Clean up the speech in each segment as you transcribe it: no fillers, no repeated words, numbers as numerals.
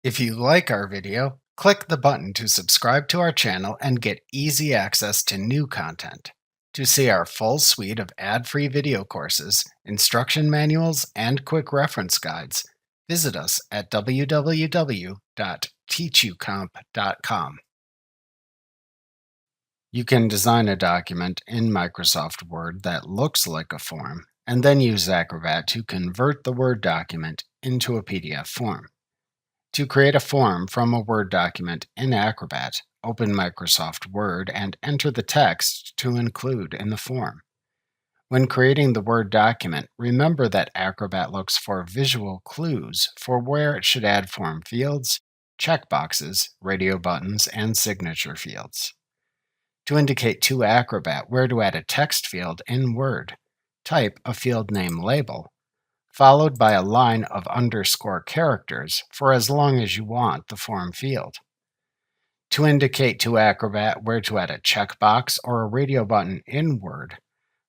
If you like our video, click the button to subscribe to our channel and get easy access to new content. To see our full suite of ad-free video courses, instruction manuals, and quick reference guides, visit us at www.teachucomp.com. You can design a document in Microsoft Word that looks like a form, and then use Acrobat to convert the Word document into a PDF form. To create a form from a Word document in Acrobat, open Microsoft Word and enter the text to include in the form. When creating the Word document, remember that Acrobat looks for visual clues for where it should add form fields, checkboxes, radio buttons, and signature fields. To indicate to Acrobat where to add a text field in Word, type a field name label followed by a line of underscore characters for as long as you want the form field. To indicate to Acrobat where to add a checkbox or a radio button in Word,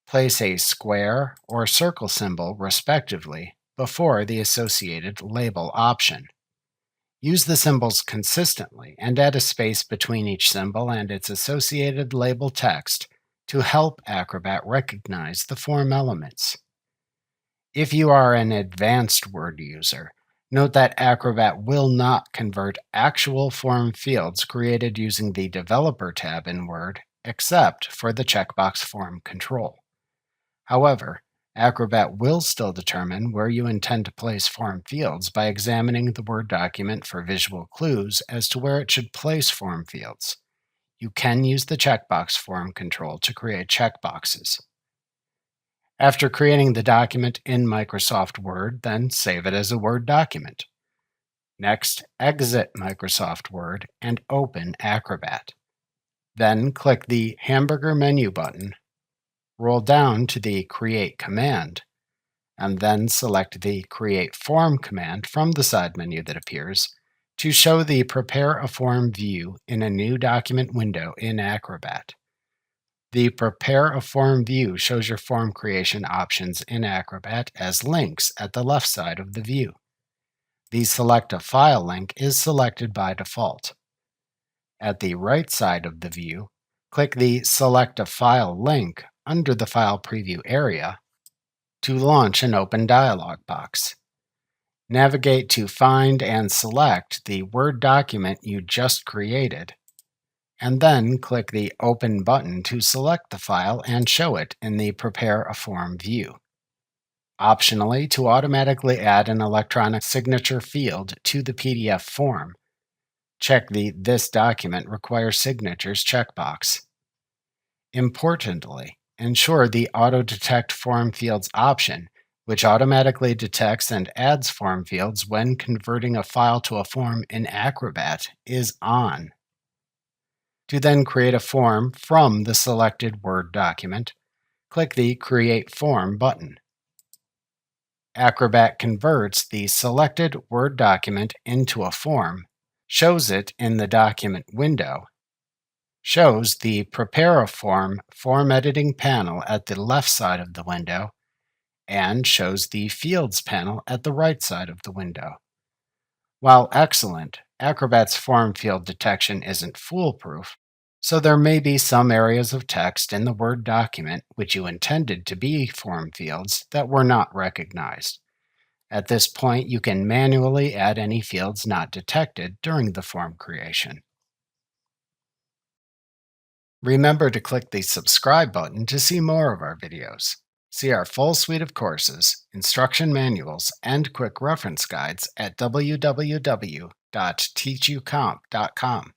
place a square or circle symbol, respectively, before the associated label option. Use the symbols consistently and add a space between each symbol and its associated label text to help Acrobat recognize the form elements. If you are an advanced Word user, note that Acrobat will not convert actual form fields created using the Developer tab in Word, except for the checkbox form control. However, Acrobat will still determine where you intend to place form fields by examining the Word document for visual clues as to where it should place form fields. You can use the checkbox form control to create checkboxes. After creating the document in Microsoft Word, then save it as a Word document. Next, exit Microsoft Word and open Acrobat. Then click the hamburger menu button, roll down to the Create command, and then select the Create Form command from the side menu that appears to show the Prepare a Form view in a new document window in Acrobat. The Prepare a Form view shows your form creation options in Acrobat as links at the left side of the view. The Select a File link is selected by default. At the right side of the view, click the Select a File link under the File Preview area to launch an open dialog box. Navigate to find and select the Word document you just created, and then click the Open button to select the file and show it in the Prepare a Form view. Optionally, to automatically add an electronic signature field to the PDF form, check the This document requires signatures checkbox. Importantly, ensure the Auto Detect Form Fields option, which automatically detects and adds form fields when converting a file to a form in Acrobat, is on. To then create a form from the selected Word document, click the Create Form button. Acrobat converts the selected Word document into a form, shows it in the document window, shows the Prepare a Form form editing panel at the left side of the window, and shows the Fields panel at the right side of the window. While excellent, Acrobat's form field detection isn't foolproof, so there may be some areas of text in the Word document which you intended to be form fields that were not recognized. At this point, you can manually add any fields not detected during the form creation. Remember to click the subscribe button to see more of our videos. See our full suite of courses, instruction manuals, and quick reference guides at www.teachucomp.com.